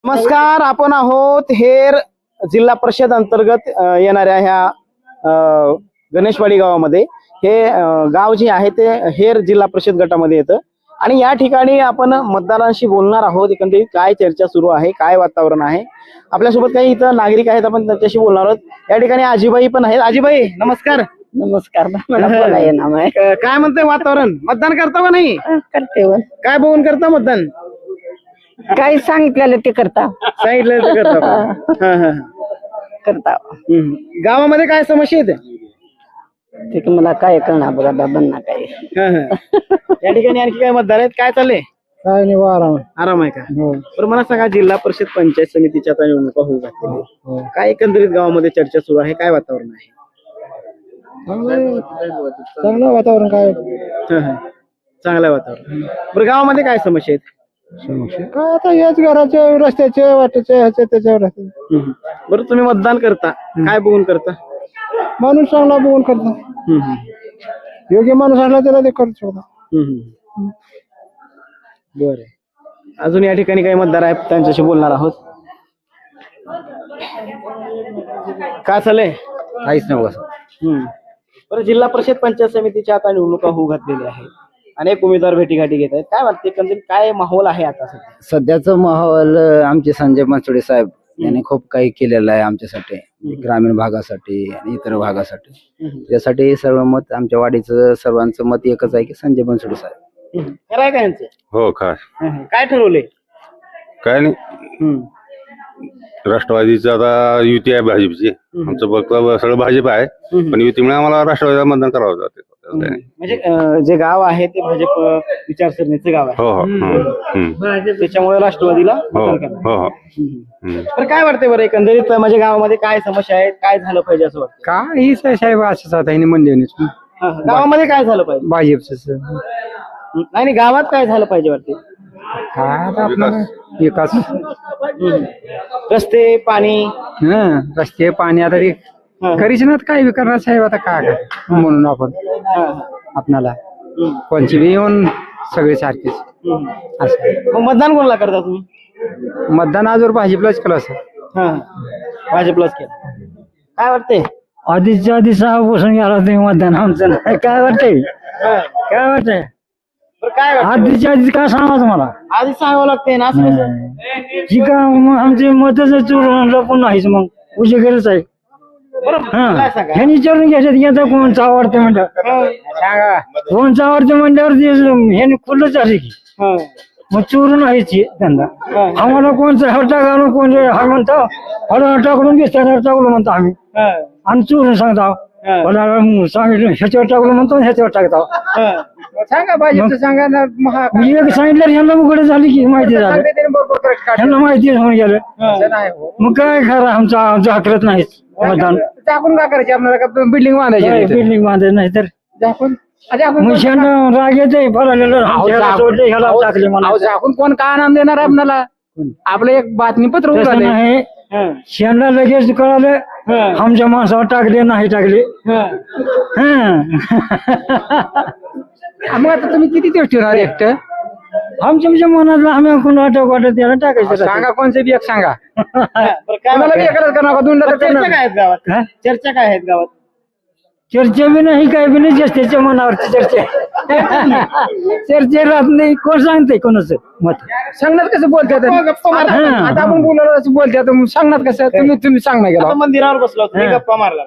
नमस्कार, आपण आहोत हेर जिल्हा परिषद अंतर्गत येणाऱ्या ह्या गणेशवाडी गावामध्ये. हे गाव जे आहे ते हेर जिल्हा परिषद गटामध्ये येतं आणि या ठिकाणी आपण मतदारांशी बोलणार आहोत. एकंदरीत काय चर्चा सुरू आहे, काय वातावरण आहे. आपल्यासोबत काही इथं नागरिक आहेत, आपण त्यांच्याशी बोलणार आहोत. या ठिकाणी आजीबाई पण आहेत. आजीबाई नमस्कार. नमस्कार. मला बोलायला नाव आहे. काय म्हणतंय वातावरण? मतदान करता का नाही? करते हो. काय बघून करता मतदान? काय सांगितलेलं ते करता सांगितलं तर करता का? हा, हा. करता गावामध्ये काय समस्या आहेत? ते की मला काय कळणार बघा बाबांना काय. हा, हा. या ठिकाणी आणखी काय मतदार आहेत? काय चाललंय? काय नाही आराम. आराम आहे का? बरं, मला सांगा, जिल्हा परिषद पंचायत समितीच्या आता निवडणुका होऊ घातलेल्या, काय एकंदरीत गावामध्ये चर्चा सुरू आहे, काय वातावरण आहे? चांगलं वातावरण काय हा, हा. चांगलं वातावरण. बरं, गावामध्ये काय समस्या आहेत? काय आता याच घराचे रस्त्याचे वाटेचे ह्याचे त्याच्यावर बरं, तुम्ही मतदान करता, काय बघून करता? माणूस चांगला बघून करतो. योग्य माणूस असला त्याला ते करतो. बरं, अजून या ठिकाणी काही मतदार आहेत, त्यांच्याशी बोलणार आहोत. काय चाललंय? काहीच नाही बघा. बरं, जिल्हा परिषद पंचायत समितीच्या आता निवडणुका होऊ घातलेल्या आहेत. अनेक उमेदवार भेटीगाठी घेत आहेत. काय वाटते एकंदरीत काय माहोल आहे आता सध्या? सध्याचं माहोल आमचे संजय बनसोडे साहेब यांनी खूप काही केलेलं आहे आमच्यासाठी, ग्रामीण भागासाठी आणि इतर भागासाठी. त्यासाठी सर्व मत आमच्या वाडीचं सर्वांचं मत एकच आहे की संजय बनसोडे साहेब. खरं आहे का यांचं? हो काय काय ठरवले? काय नाही, राष्ट्रवादीचं आता युती आहे भाजपची. आमचं फक्त सगळं भाजप आहे, पण युतीमुळे आम्हाला राष्ट्रवादीला मतदान करावं जाते. म्हणजे जे गाव आहे ते भाजप विचारसरणीचं गाव आहे. हो हो त्याच्यामुळे राष्ट्रवादीला मतदान करणार. हो हो. तर काय वाटतंय बरं एकंदरीत म्हणजे गावामध्ये काय समस्या आहेत, काय झालं पाहिजे असं वाटतं? काय ही साहेब असंच आता हिने म्हणले गावामध्ये काय झालं पाहिजे? भाजपच नाही, गावात काय झालं पाहिजे वाटते? काय आता आपलं विकास, रस्ते, पाणी, रस्ते, पाणी आता ते करीच ना काय बी करणार साहेब. आता काय म्हणून आपण आपणाला कोणची बी येऊन सगळे सारखेच असं. मग मतदान कोणाला करता तुम्ही? मतदान आजवर भाजपलाच केलं असं. भाजपलाच केलं. काय वाटतंय? आधीच्या आधी 6 वर्षांनी गेला तुम्ही मतदान आमचं नाही. काय वाटतंय? काय वाटतंय? बरं, काय वाटतंय? आधीच्या आधी काय सांगायचं मला? आधी सांगावं लागतंय ना असं कसं? जी का आमचे मतच चोरून लपून नाहीच, मग उजे गरज आहे. बरं, काय सांगा? ह्यानी विचारून घ्यायचं याचा कोणचा आवडते म्हणलं, सांगा कोणचा आवडते म्हणल्यावर ह्याने खुल्लच आहे की मग चोरून आहे धंदा. आम्हाला कोणचा हरटा घालून कोण हा म्हणतो टाकून दिसतात टाकलो म्हणतो आम्ही, आणि चोरून सांगतो मला सांगितलं ह्याच्यावर टाकलं म्हणतो ह्याच्यावर टाकतो. सांगा पाहिजे सांगा ना. मी एक सांगितलं ह्यांना उघड झाली की माहिती झालं, ह्यांना माहिती होऊन गेलं. मग काय खरं आमचं हकलत नाही मतदान. आपण काय करायचे आपल्याला? बिल्डिंग बांधायची, बिल्डिंग बांधायचं नाही तर राग येते टाकले मला. आपण कोण काय आनंद देणार आपल्याला? आपलं एक बातमीपत्र नाही, शेणला लगेच कळालं आमच्या माणसावर टाकले नाही टाकले. मग आता तुम्ही किती दिवस ठेवणार एकटं? आमच्या मनातलं आम्ही कोण वाटत त्याला टाकायचं. सांगा कोणचं बी एक सांगा. चर्चा काय आहेत गावात? चर्चा काय आहेत गावात? चर्चा बी नाही काय बी नाही, जास्त त्याच्या मनावरची चर्चा. चर्चा राहत नाही. कोण सांगते कोणाचं मत? सांगणार कसं बोलतात? आता आपण बोलायला बोलतात, सांगणार कसं? तुम्ही सांगणार गेला मंदिरावर बसलो तुम्ही गप्पा मारला.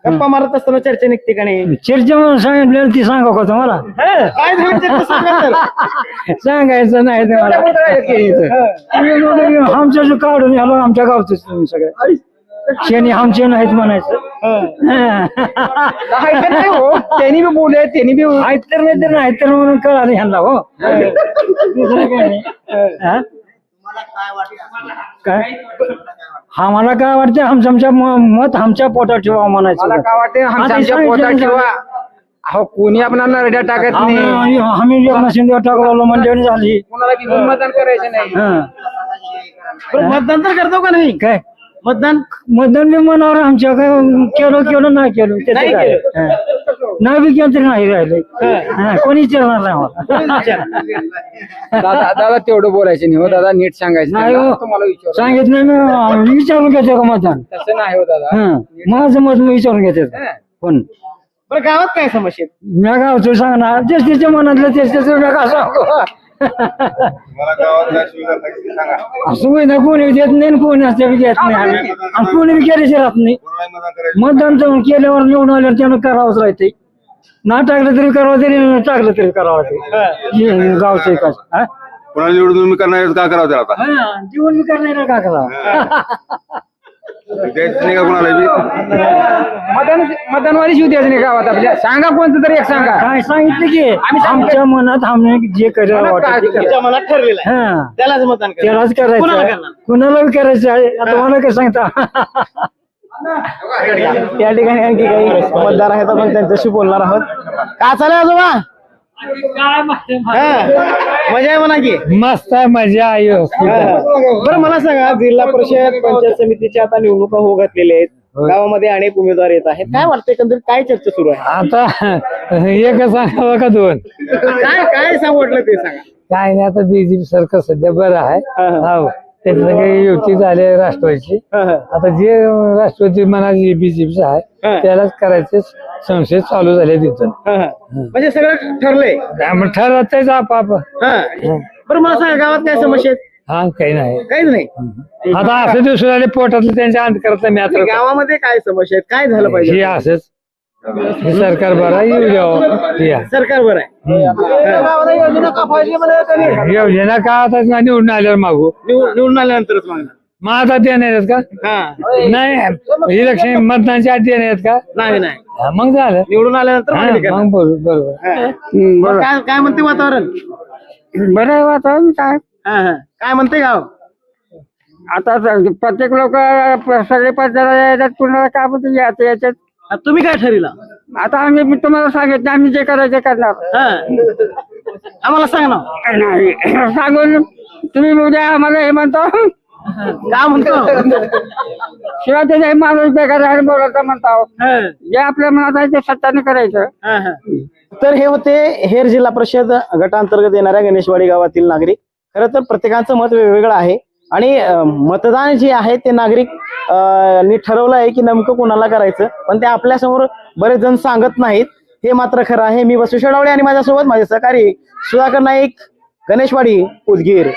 गप्पा मारत असताना चर्चा निघते का नाही? चर्चा म्हणून सांगितलं ती सांगा का तुम्हाला? काय झालं चर्चा सांगा तर. सांगायचं नाही तुम्हाला. आमच्या जो काढून आलो आमच्या गावच सगळं शेणी आमचे नाहीत म्हणायचं. त्यांनी बी बोलले, त्यांनी बी आहेत तर नाही तर नाही तर म्हणून कळालं ह्यांना. हो काय आम्हाला काय वाटतं? आमच्या मत आमच्या पोटात ठेवा म्हणायचं. मला काय वाटतं? आमच्या पोटात ठेवा. अहो कोणी आपल्याला रड्या टाकत नाही. आम्ही शिंदे टाकलो म्हणजे झाली. कोणाला बी मतदान करायचं नाही. मतदान तर करतो का नाही? काय मतदान बी मनावर आमच्या काय केलं नाही केलं त्याचं काय? नाविक यंत्र नाही राहिले कोणी विचारणार नाही मला. दादा तेवढं बोलायचं नाही हो दादा, नीट सांगायचं नाही हो. तुम्हाला विचार सांगितलं ना विचारून घेते का मतदान. तसं नाही हो दादा. माझं मत मी विचारून घेते पण बरं गावात काय समस्या आहेत? मी गावचं सांगणार तेच त्याच्या मनातलं तेच त्याचं मी का सांगू. सुविधा कोणी देत नाही आणि कोणी असते देत नाही आणि कोणी केल्याचे राहत नाही. मतदान जाऊन केल्यावर निवडून आल्यावर त्यानं करावंच राहते. ना टाकलं तरी करावं तरी टाकलं तरी करावं लागते गावचं एकाच. कोणाला निवडून तुम्ही करणार का करावं त्याला आता जीवन मी करणार का करावं. द्यायचं नाही का कोणाला बी? मतदानवारी शिव द्यायचं नाही गावात आपल्या. सांगा कोणतं तरी एक सांगा. काय सांगितलं की आमच्या मनात आम्ही जे करायला वाटतं ते तुमच्या मनात ठरलेलं आहे हा त्यालाच मतदान करा. त्यालाच कोणाला करायचं करणार? कुणाला बी करायचं आहे. आता मला काय सांगता. त्या ठिकाणी आणखी काही मतदार आहेत आपण त्यांच्याशी बोलणार आहोत. का चालू आहे आजोबा? हा. मजा आहे म्हणा की. मस्त आहे मजा आहे. बरं मला सांगा, जिल्हा परिषद पंचायत समितीच्या आता निवडणुका होऊ घातलेल्या आहेत. गावामध्ये अनेक उमेदवार येत आहेत. काय वाटतं एकंदरीत काय चर्चा सुरू आहे? आता एक सांगावं का दोन काय काय सांग वाटलं ते सांगा. काय नाही. आता बीजेपी सरकार सध्या बरं आहे. हो त्यातलं काही युती झाली आहे राष्ट्रवादीची. आता जे राष्ट्रवादी मनाची बीजेपीचं आहे त्यालाच करायचे संशय चालू झाले तिथं. म्हणजे सगळं ठरलंय. ठरवताच आपाप. बरं मला सांगा, गावात काय समस्या आहेत? हा काही नाही. काहीच नाही. आता असं दिसून आले पोटातलं त्यांच्या अंतकरातलं मॅत्र गावामध्ये काय समस्या आहेत? काय झालं हे पाहिजे? असंच हे सरकार बरं आहे, येऊ द्यावं. सरकार बरं आहे. योजना का आता निवडून आल्यावर मागू. निवडून आल्यानंतरच मागणार. मग आता देणार आहेत का? नाही इलेक्शन मतदानच्या आधी देणार आहेत का? नाही नाही, हा, मग झालं. निवडून आल्यानंतर मागणी करणार. मग बरोबर. मग काय काय म्हणते वातावरण? बरं आहे वातावरण. काय काय म्हणते गाव? आता प्रत्येक लोक सगळे पदाला येतात. कुणाला काय म्हणते याच्यात. तुम्ही काय ठरविला? आता आम्ही तुम्हाला सांगितलं आम्ही जे करायचे करणार. आम्हाला सांग ना. नाही सांगून तुम्ही उद्या आम्हाला हे म्हणतो काय म्हणतो? शिवाय त्याचा माणूस बेकार आहे बोलायचं म्हणतो. जे आपल्या मनात आहे ते सत्याने करायचं. तर हे होते हेर जिल्हा परिषद गटांतर्गत येणाऱ्या गणेशवाडी गावातील नागरिक. खरं तर प्रत्येकाचं मत वेगवेगळं आहे आणि मतदान जे आहे ते नागरिक नी ठरवलं आहे की नेमकं कोणाला करायचं, पण ते आपल्या समोर बरेच जण सांगत नाहीत. हे मात्र खरं आहे. मी वसु शेडावळे आणि माझ्यासोबत माझे सहकारी सुधाकर नाईक, गणेशवाडी, उदगीर.